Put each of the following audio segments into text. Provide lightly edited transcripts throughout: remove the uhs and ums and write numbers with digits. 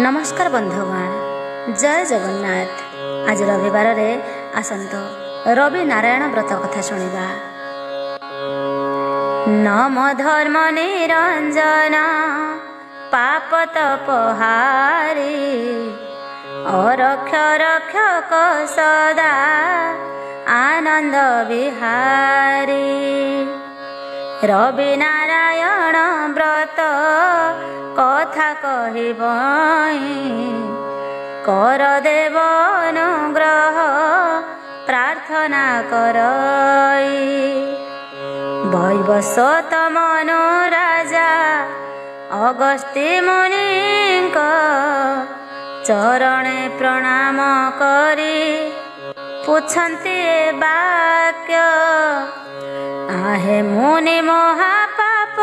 नमस्कार बंधुगण, जय जगन्नाथ। आज रविवार रे आसंत रवि नारायण व्रत कथा शुणिबा। नम धर्म निरंजन पाप तपहारी अरक्ष रक्षक सदा आनंद विहारी। रवि नारायण व्रत कथा कहिबई कर देव अनुग्रह प्रार्थना करई। वैवस्वत मनु राजा अगस्त्य मुनि चरणे प्रणाम करी पुछन्ति वाक्य। आहे मुनि महापाप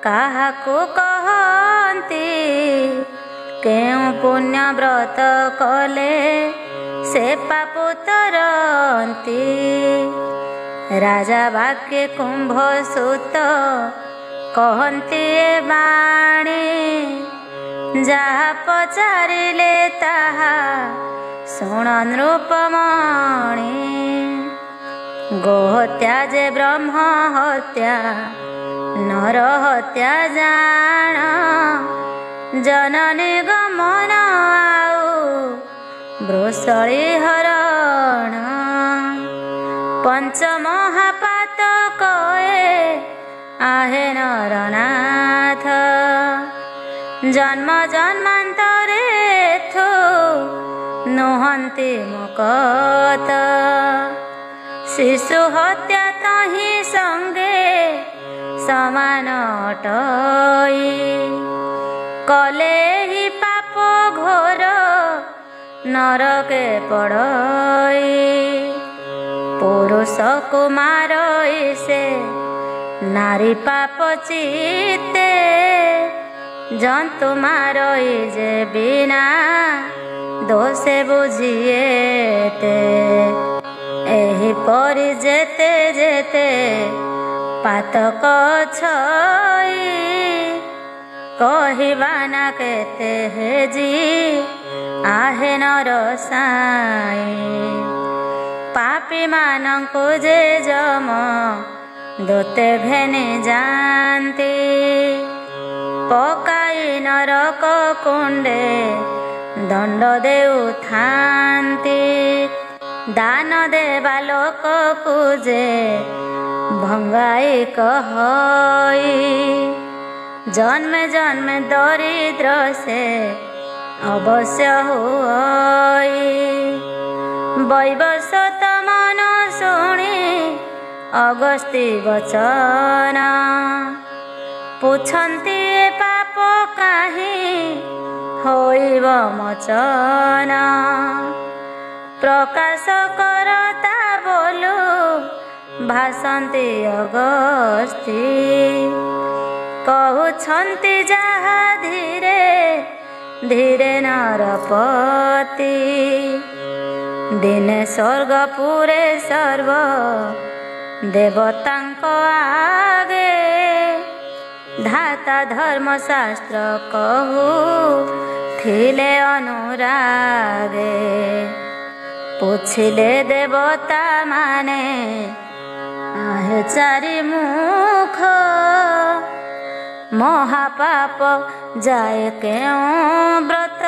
काहाकु कहन्ति केउ पुण्य व्रत कले से पाप तरन्ति। राजा वाक्य कुंभ सुत कहन्ति बाणी जहा पचारिले ताहा शुण नृपमणि। गोहत्या जे ब्रह्म हत्या नर हत्या जान जननी गमन आउ वृषली हरण। पंच महापात कए आहे नरनाथ जन्म जन्मांतरे थो नुहन्ति मुकत। शिशु हत्या तहि संगे समान अटई कले ही पाप घोर नरके पड़ई। पुरुष कुमार से नारी पाप चिते जंतु मारई जे बिना दोषे बुझिएते। एही परि जेते जेते पातक छई कहिबा ना केते हेजी आहे नर साई। पापी मानंकु जे जम दोते भेने जानती पकाई नरक कुंडे दंड देउथांती। दान देवा लोक पूजे भंगाई कहई जन्म जन्म दरिद्र से अवश्य हुई। वैवस्वत मन शुणी अगस्त्य वचन पुछन्ति पाप काहि होइब मोचन। प्रकाश करता बोलू भाषन्ति अगस्त्य कहउछन्ति जहा धीरे धीरे नरपति। दिने स्वर्गपुरे सर्व देवतांक आगे धाता धर्मशास्त्र कहू थिले अनुरागे। पुछिले देवता माने आहे चारि मुख महापाप जाए केउ व्रत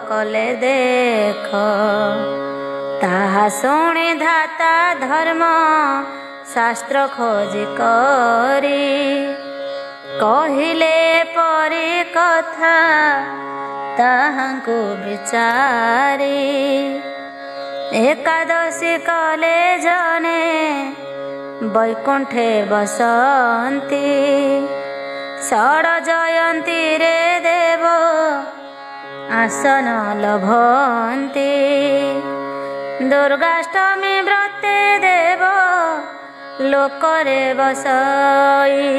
कले देख। ताहा शुणी धाता धर्म शास्त्र खोजी करी कहिले परि कथा ताहांकु विचारी। एकादशी कले जने वैकुंठे बसंती षड जयंती रे देव आसन लभंती। दुर्गाष्टमी व्रते देव लोकरे बसई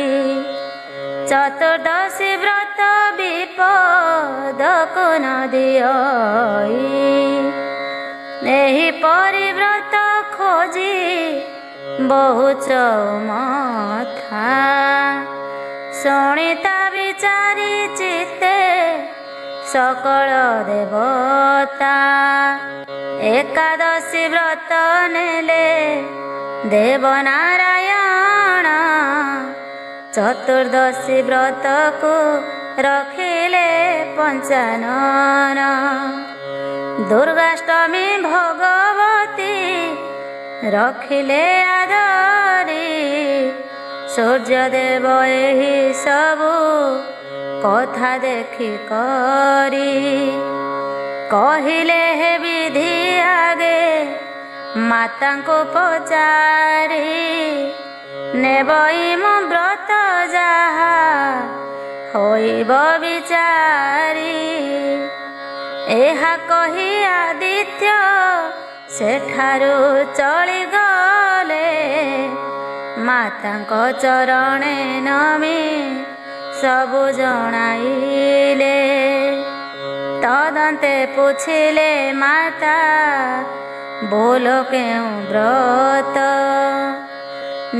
चतुर्दशी व्रत विपदको न दियई। एही परिव्रत खोजी बहु चौमथा ଶୁଣିତା ବିଚାରି ଚିତେ सकल देवता एकादशी व्रत नेले देवनारायण चतुर्दशी व्रत को रखिले पंचानन दुर्गाष्टमी भगवती रखिले आदरी सूर्यदेव एही सबु कथा देखि करी कहिले हे विधि आगे माता को पचारी नेबई मो व्रत जाहा होइब विचारी एहा कही आदित्य सेठारु चली गले माता चरणे नमी सबु जणाइले तदंते पूछिले माता बोल केउ व्रत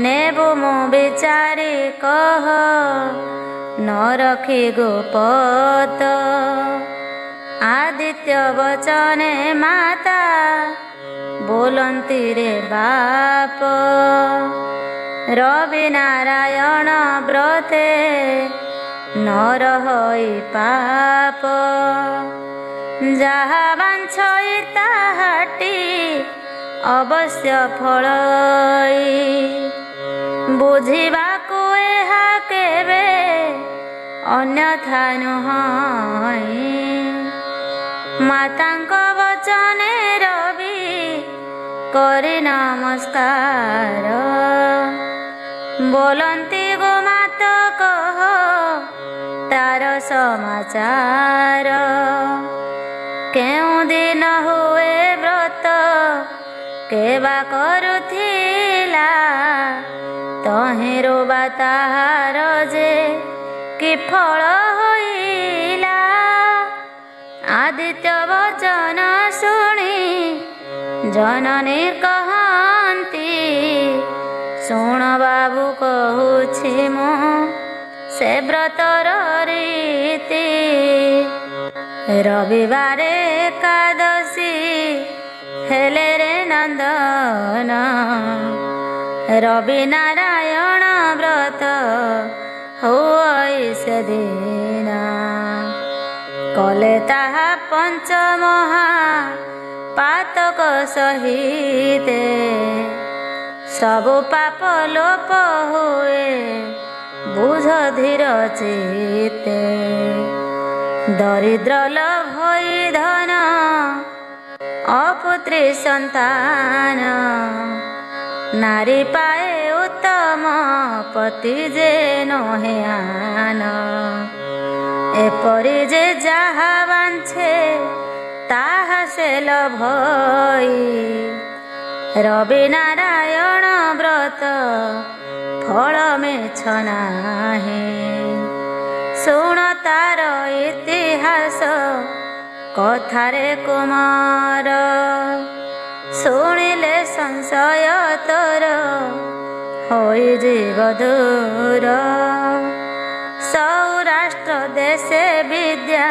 नेबु मु विचारी कह न रखी गोपत आदित्य वचने माता बोलंती रे बाप रवि नारायण व्रते न रही पाप जहा बांछई ताहाटी अवश्य फलई बुझिबाकु एहा केबे अन्यथा नुहई मातांक वचने रवि करी नमस्कार बोलंती गो मात कह तार समाचार केउ दिन हुए व्रत केबा करुथिला तहिरो बाताहार जे कि फल होइला आदित्य वचन शुणी जननी कहती शुण बाबू कहूछि मु से व्रतर रीति रविवार एकादशी हेले रे नंदन रवि नारायण व्रत होई से दिन कले ताहा पंचमहा पातक सहिते सबु पाप लोप हुए बुझ धीर चिते दरिद्र लभई धन अपुत्री संतान नारी पाए उत्तम पति जे नहे आन एपरि जे जाहा बांछे ताहा से लभई रवि नारायण व्रत फल मेछ नाही शुण तार इतिहास कथारे कुमार शुणिले संशय तोर होई जीव दूर सौराष्ट्र देशे विद्या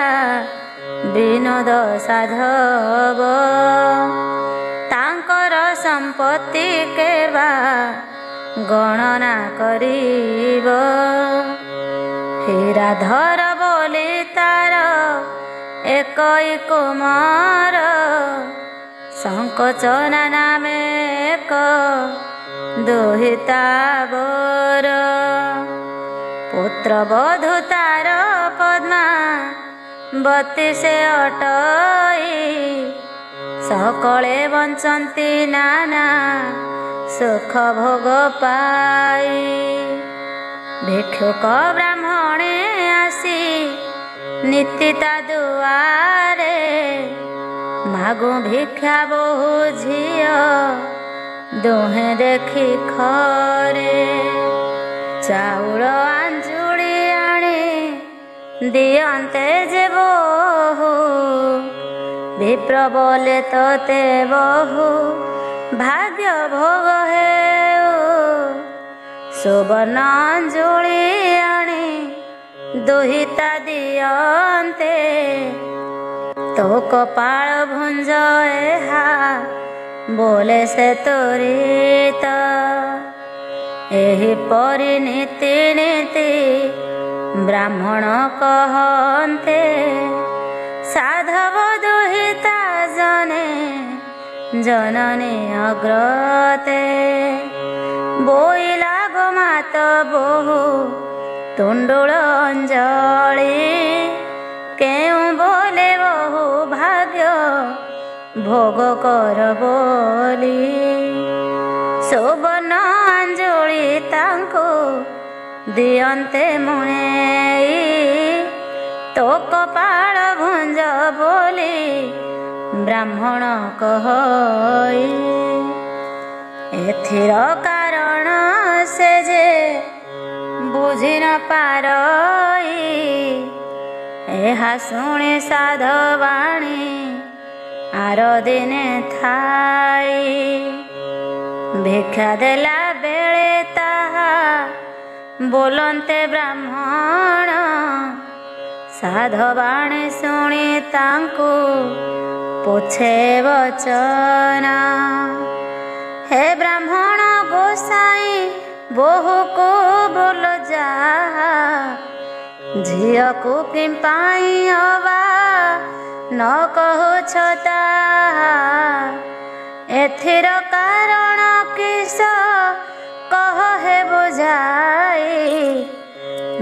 विनोद साधव तांकर संपत्ति केबा गणना करिब हीराधर बोली तार एकई कुमार संकोचना नामे एक दुहिता बर पुत्र बधू तार पद्मा बत्ती से अटई सकले बंचंती नाना सुख भोग पाई भिक्षुक ब्राह्मणे आसी नितिता दुआरे मागु भिक्षा बहु झियो दुहे देखि खरे चाउल आंजुली आणी दियंते जे बहु विप्र बोले तोते बहु भाग्य भोग हेउ सुवर्ण अंजुली आणी दुहिता दियंते तो कपाळ भुंज एहा बोले से तोरित एहिपरि नीति नीति ब्राह्मण कहन्ते साधव दुहिता जने जननी अग्रते बोइला गो मात बहु तुंडुल अंजलि केउ बोले बहु भाग्य भोग कर बोली सुवर्ण अंजुली तांको दियन्ते मुनेई तो कपाळ भुंज बोली ब्राह्मण कहई एथिर कारण से जे बुझी न पारई एहा शुणी साधवाणी आर दिने थाई भिक्षा देला बेले ताहा बोलन्ते ब्राह्मण साधवाणी शुणी तांकु पूछे वचन हे ब्राह्मण गोसाई बोहू को बोल जा झिया को किंपाई अवा न कहूछ ताहा एथिर कारण किस कह हे बुझाई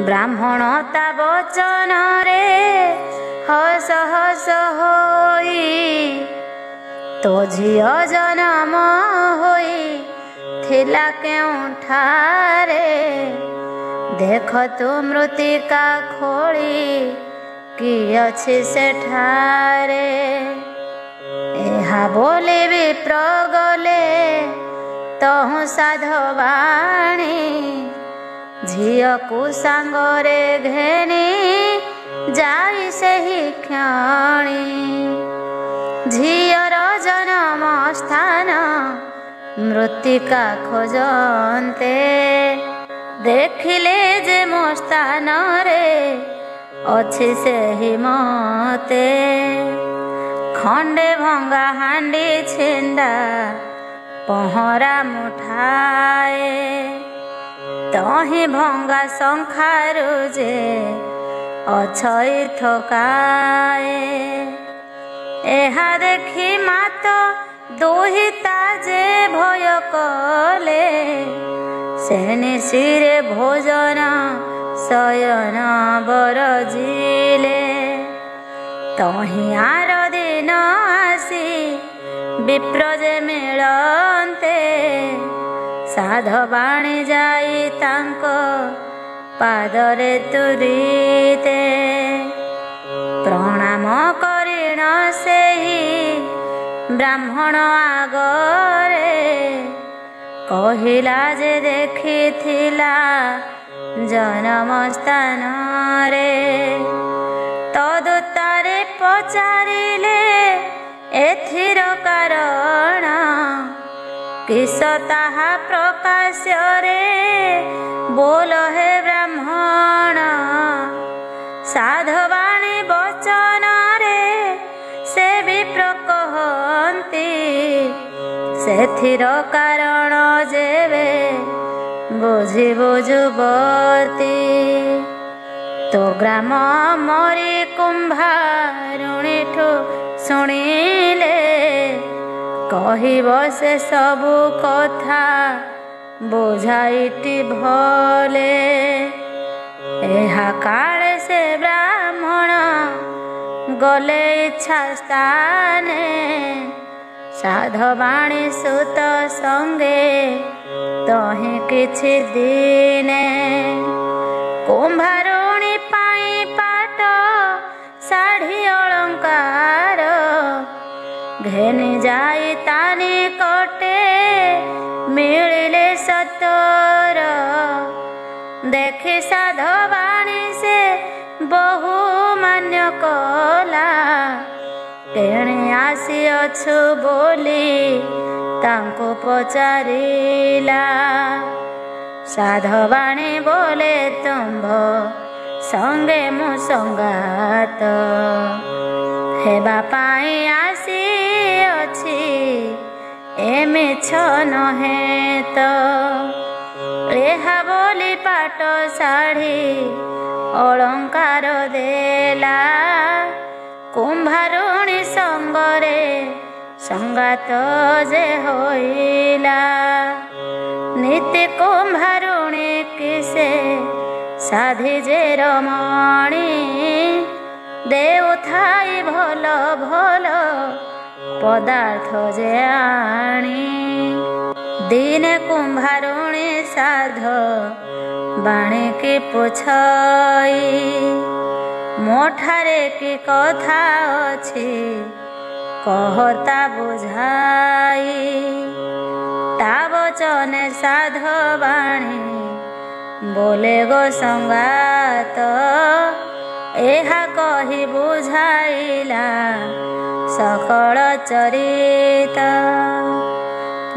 ब्राह्मण ता वचन रे हस हस होई तो झिया जन्म होई थिला केउठारे देख तू मृत्तिका खोली कि अछि सेठारे एहा बोले विप्र गले तहु साधवाणी झिया को सांगरे घेनी जाई सेहि क्षणी झियर जन्म स्थान मृत्तिका खोजन्ते देखिले जे मो स्थान रे अछि सेहि मते खंडे भंगा हांडी छिंडा पहरा मुठाए तही भंगा शंखारु जे अछई थकाए एहा देखी मात दुहिता जे भय कले से निशिरे भोजन शयन बरजिले तही आर दिन आसी विप्र जे मिलन्ते साधवाणी जाई तांको पादरे तुरीते प्रणाम करिण सेही ब्राह्मण आगरे कहिला जे देखिथिला जन्म स्थान रे तदुत्तरे पचारिले एथिर कारण किस ताहा प्रकाश्य रे बोल हे ब्राह्मण साधवाणी वचन रे से विप्र कहन्ति सेथिर कारण जेबे बुझिबु जुबती तो ग्राम मरी कुंभारुणीठु शुणिले कहिब से सबु कथा बुझाइटी भले एहा काले से ब्राह्मण गले इच्छा स्थाने साधवाणी सुत संगे तही किछि दिने कुंभारुणी पाई पाट शाढ़ी अलंकार घेनी जाई तानी कटे मिलिले सतर देखि साधवाणी से बहु मान्य कला केणे आसी अछु बोली तांको पचारिला साधवाणी बोले तुम्भ संगे मु संगात हेबा पाई आसी अछि एमे छ नहे तो एहा बोली पाट शाढ़ी अलंकार देला कुंभारुणी संगरे संगात जे होइला नीति कुंभारुणी किसे साधी जे रमणी देउथाई भल भल पदार्थ जे आणी दिने कुंभारुणी साध बाणी की पुछई मोठारे की कथा अछि कहता बुझाई ता वचने साध बाणी बोले गो संगात एहा कही बुझाइला सकल चरित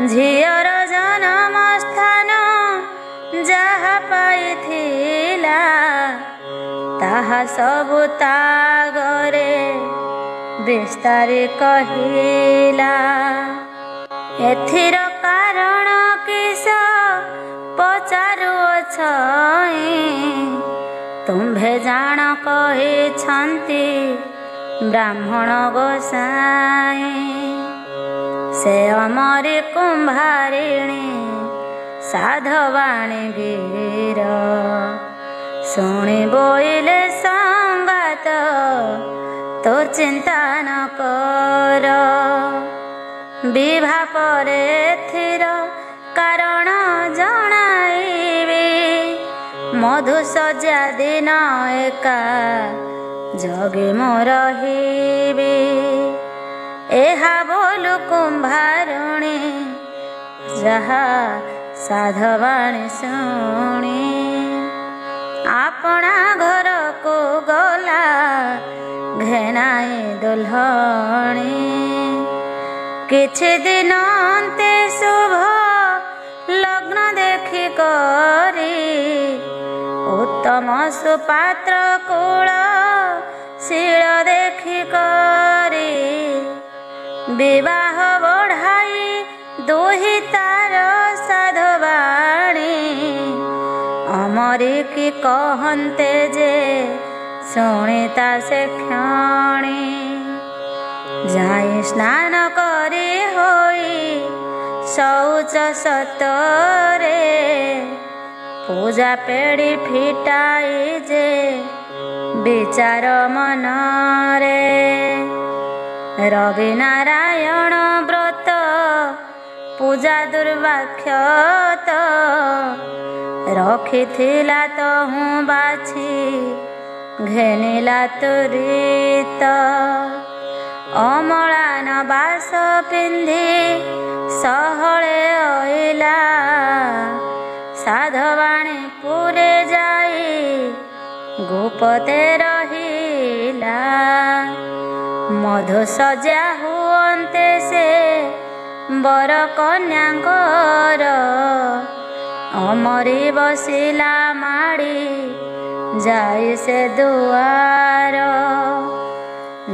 झियर जन्म स्थान जहा पाइथिला ताहा सबु तागरे विस्तारी कहिला एथिर कारण किस पचारुअछई तुम्भे जान कहिछन्ति ब्राह्मण गोसाई से अमरी कुंभारिणी साधवाणी गिर शुणी बोइले संगात तो चिंता न कर विवाह परे थिर कारण जणाइबी मधु सज्जा दिन एका जगे मो रहिबी एहा बोलु कुंभारुणी जहा साधवाणी शुणी आपना घर को गला घेनाई दुल्हणी किछि दिन अंते शुभ लग्न देखि करी उत्तम सुपात्र कूल शील देखि करी विवाह बढ़ाई दुहि तार साधवाणी अमरी की कहन्ते जे शुणिता से क्षणी जाई स्नान करी होई शौच सतरे पूजा पेड़ी फिटाई जे विचार मनरे रवि नारायण व्रत पूजा दुर्वाक्षत रखिथिला तो हूँ बाछी घेनिला तुरीत अमलान बास पिंधि सहले अइला साधवाणी पुरे जाई गुपते रहिला मधु सजा हुअन्ते से बर कन्याकर अमरी बसिला माड़ी जाई से दुआर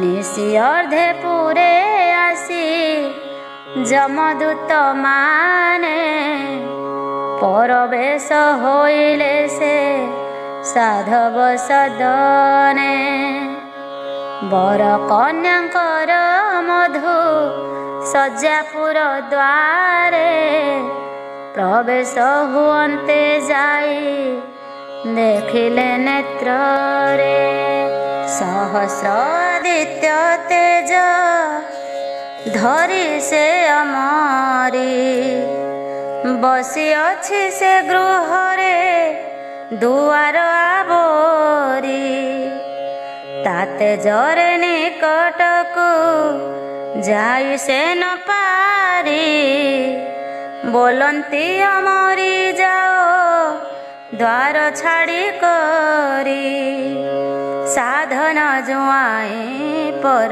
निशी अर्धे पुरे आसी जमदूत माने परवेश होइले से साधव सदने बर कन्याकर मधु सज्जापुर द्वारे प्रवेश हुअन्ते जाई देखिले नेत्रे सहस्रादित्य तेज धरी से अमरी बसी अछि से गृहरे दुआर आवरी ताते जरे निकटकु जाई से न पारी बोलंती अमरी जाओ द्वार छाड़ी करी साधन जुआई पर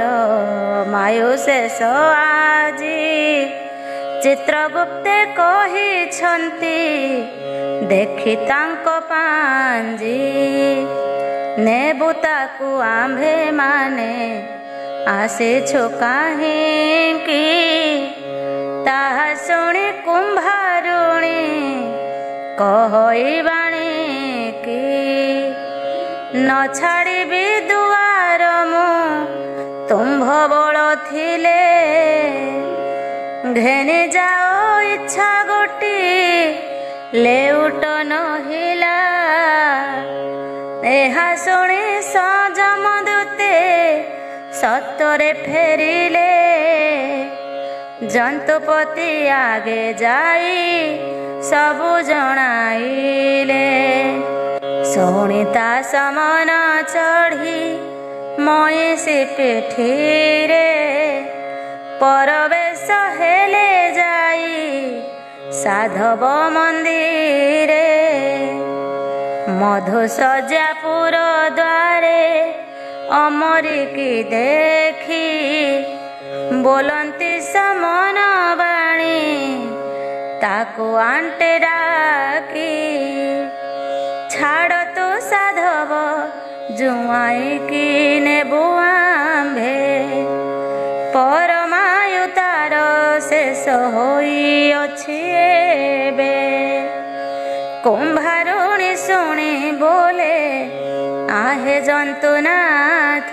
मायु शेष आजी चित्रगुप्ते कहिछन्ति देखि तांको पांजी ନେବୁ ତାକୁ ଆମ୍ଭେ ମାନେ ଆସିଛୁ କାହିଁକି? ତାହା ଶୁଣି କୁମ୍ଭାରୁଣୀ କହିବାଣୀ କି ନ ଛାଡ଼ିବି ଦୁଆର ମୁଁ ତୁମ୍ଭ ବଳ ଥିଲେ। ଘେନି ଯାଅ ଇଚ୍ଛା ଗୋଟି ଲେଉଟ ନହିଲା। ଏହା ଶୁଣି ସଜମଦୂତେ ସତରେ ଫେରିଲେ। ଜନ୍ତୁପତି ଆଗେ ଯାଇ ସବୁ ଜଣାଇଲେ। ଶୁଣି ତା ସମନ ଚଢ଼ି ମଇଁଷି ପିଠିରେ ପରବେଶ ହେଲେ ଯାଇ ସାଧବ ମନ୍ଦିରେ। ମଧୁଶଯ୍ୟାପୁର ଦ୍ୱାରେ ଅମରିକି ଦେଖି ବୋଲନ୍ତି ସମନ ବାଣୀ ତାକୁ ଆଣ୍ଟେ ଡାକି। ଛାଡ଼ ତୁ ସାଧବ ଜୁଆଇକି ନେବୁ ଆମ୍ଭେ। ପରମାୟୁ ତାର ଶେଷ ହୋଇଅଛି ଏବେ। କୁମ୍ଭାରୁଣୀ ଶୁଣି ବୋଲେ ଆହେ ଜନ୍ତୁନାଥ।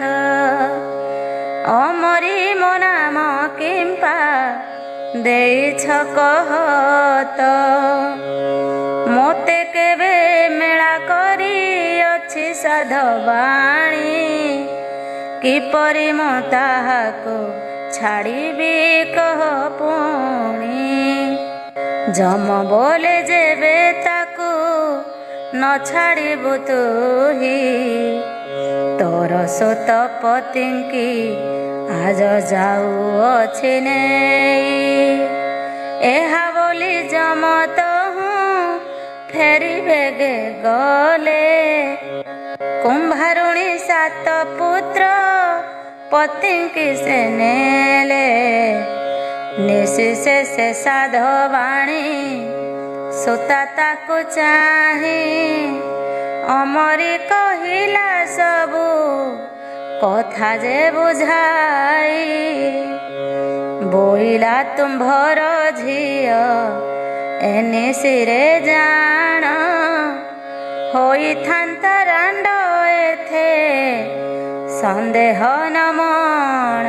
ଅମରି ମୋ ନାମ କିମ୍ପା ଦେଇଛ କହ ତ। ମୋତେ କେବେ ମେଳା କରିଅଛି ସାଧବାଣୀ। କିପରି ମୁଁ ତାହାକୁ ଛାଡ଼ିବି କହ ପୁଣି। ଯମ ବୋଲେ ଯେବେ ତାକୁ ନ ଛାଡ଼ିବୁ ତୁହି। ତୋର ସୋତ ପତିଙ୍କି ଆଜ ଯାଉଅଛି ନେଇ। ଏହା ବୋଲି ଯମ ତହୁଁ ଫେରି ବେଗେ ଗଲେ। କୁମ୍ଭାରୁଣୀ 7 ପୁତ୍ର ପତିଙ୍କି ସେ ନେଲେ। ନିଶେଷେ ସାଧବାଣୀ ସୋତା ତାକୁ ଚାହିଁ ଅମରି କହିଲା ସବୁ କଥା ଯେ ବୁଝାଇ। ବୋଇଲା ତୁମ୍ଭର ଝିଅ ଏନିସିରେ ଜାଣ। ହୋଇଥାନ୍ତା ରାଣ୍ଡ ଏଥେ ସନ୍ଦେହ ନ ମଣ।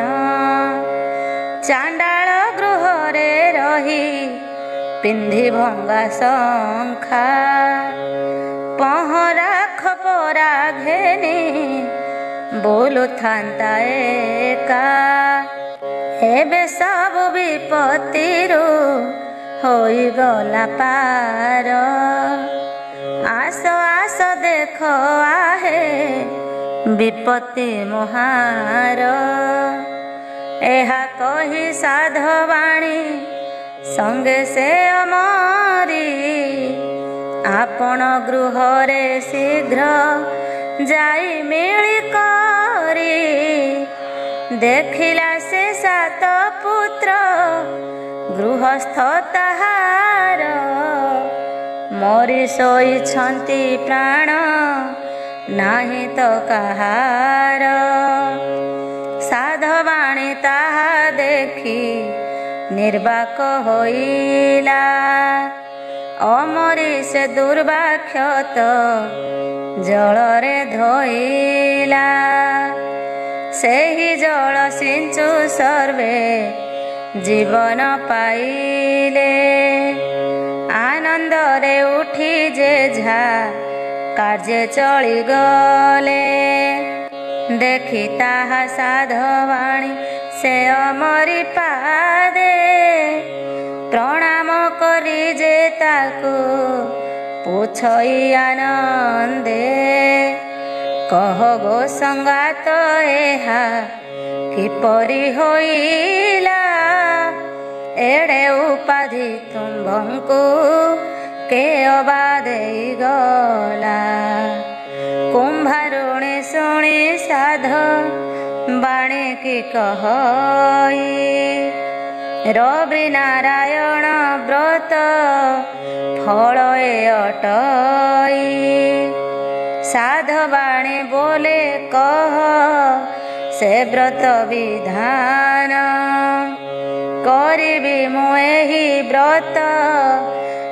ଚାଣ୍ଡାଳ ଗୃହରେ ରହି ପିନ୍ଧି ଭଙ୍ଗା ଶଙ୍ଖା। ପହଁରା ଖପରା ଘେନି ବୋଲୁଥାନ୍ତା ଏକା। ଏବେ ସବୁ ବିପତ୍ତିରୁ ହୋଇଗଲା ପାର। ଆସ ଆସ ଦେଖ ଆହେ ବିପତ୍ତି ମହାର। ଏହା କହି ସାଧବାଣୀ ସଙ୍ଗେ ସେ ଅମରି ଆପଣ ଗୃହରେ ଶୀଘ୍ର ଯାଇ ମିଳି କରି। ଦେଖିଲା ସେ 7 ପୁତ୍ର ଗୃହସ୍ଥ ତାହାର। ମରି ଶୋଇଛନ୍ତି ପ୍ରାଣ ନାହିଁ ତ କାହାର। ସାଧବାଣୀ ତାହା ଦେଖି ନିର୍ବାକ ହୋଇଲା। ଅମରି ସେ ଦୁର୍ବାକ୍ଷତ ଜଳରେ ଧୋଇଲା। ସେହି ଜଳ ସିଞ୍ଚୁ ସର୍ବେ ଜୀବନ ପାଇଲେ। ଆନନ୍ଦରେ ଉଠି ଯେଝା କାର୍ଯ୍ୟ ଚଳିଗଲେ। ଦେଖି ତାହା ସାଧବାଣୀ ସେ ଅମରି ପାଦେ। ପ୍ରଣାମ କରି ଯେ ତାକୁ ପୁଛଇ ଆନନ୍ଦେ। କହ ଗୋ ସଙ୍ଗାତ ଏହା କିପରି ହୋଇଲା। ଏଡ଼େ ଉପାଧି ତୁମ୍ଭଙ୍କୁ କେ ଅବା ଦେଇଗଲା। କୁମ୍ଭାରୁଣୀ ଶୁଣି ସାଧ ବାଣୀକି କହଇ। ରବି ନାରାୟଣ ବ୍ରତ ଫଳ ଏ ଅଟଇ। ସାଧବାଣୀ से व्रत विधान करिबि मु एहि व्रत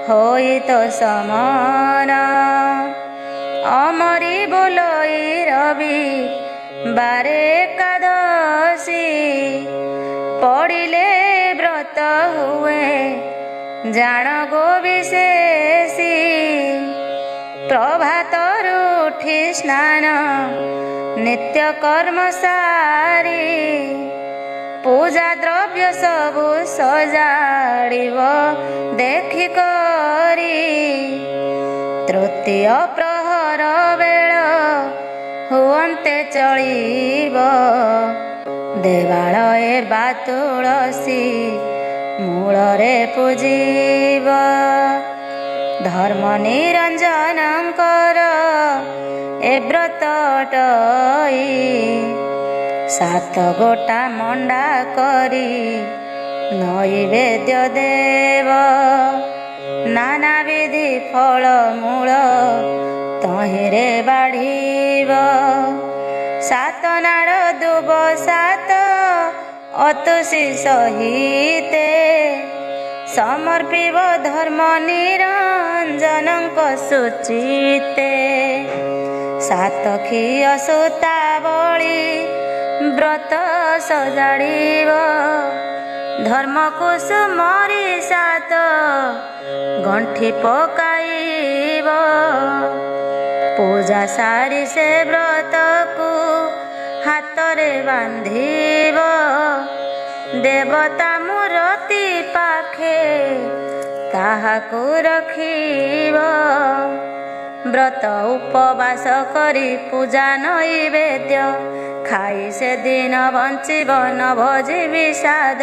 होई तो समान अमरी बोलई रवि बारे एकादशी पड़िले व्रत हुए जान गो विशेषी प्रभात उठी स्नान नित्य कर्म सारी पूजा द्रव्य सबु सजाड़िब देखि करी तृतीय प्रहर बेल हुअन्ते चलिब देवालय बा तुलसी मूलरे पूजिब धर्म निरंजनकर ए व्रत अटई 7 गोटा मंडा करी नैवेद्य देव नाना विधि फल मूल तहिरे बाढ़ीब 7 नाड़ दुब 7 अतुषी सहिते समर्पिब धर्म निरंजनक सुचिते 7 खिय सुता बळी व्रत सजाड़ीब धर्म कुसुमरी 7 गंठी पकाइब पूजा सारी से व्रत को हाथरे बांधिब देवता मूर्ति पाखे ताहाकु रखिब व्रत उपवास करी पूजा नैवेद्य खाई से दिन बंचिब न भोजी विषाद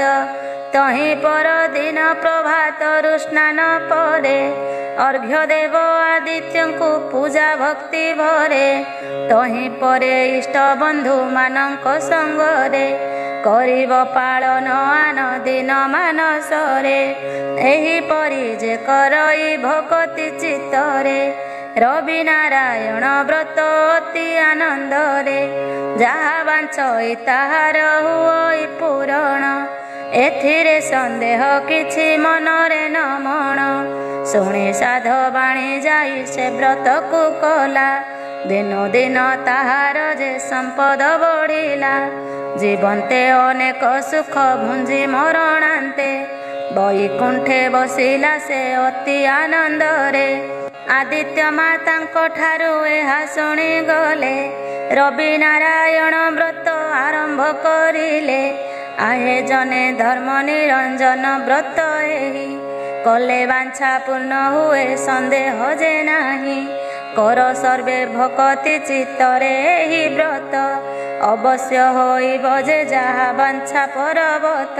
तही पर दिन प्रभात स्नान परे अर्घ्य देव आदित्य को पूजा भक्ति भरे तही परे इष्ट बंधु मानक संगरे करिब पालन आन दिन मानसरे एही परि जे करई भक्ति चित्तरे रवि नारायण व्रत अति आनंदरे जहा बांछई ताहार हुई पूरण एथिरे संदेह किछि मनरे न मण शुणी साध बाणी जाई से व्रत को कला दिनो दिन ताहार जे संपद बढ़िला जीवन्ते अनेक सुख भुंजी मरणान्ते वैकुंठे बसिला से अति आनंदरे आदित्य मातांको ठारु एहा शुणी गले रवि नारायण व्रत आरंभ करिले आहे जने धर्म निरंजन व्रत एही कले वांछा पूर्ण हुए संदेह जे नाही कर सर्वे भक्ति चित्तरे एही व्रत अवश्य होइब जे जहा वांछा पर्वत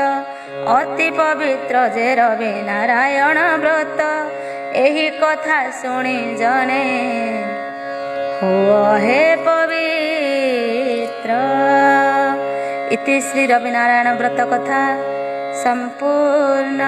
अति पवित्र जे रवि नारायण व्रत एही कथा शुणी जने हुआ हे पवित्र। इति श्री रवि नारायण व्रत कथा संपूर्ण।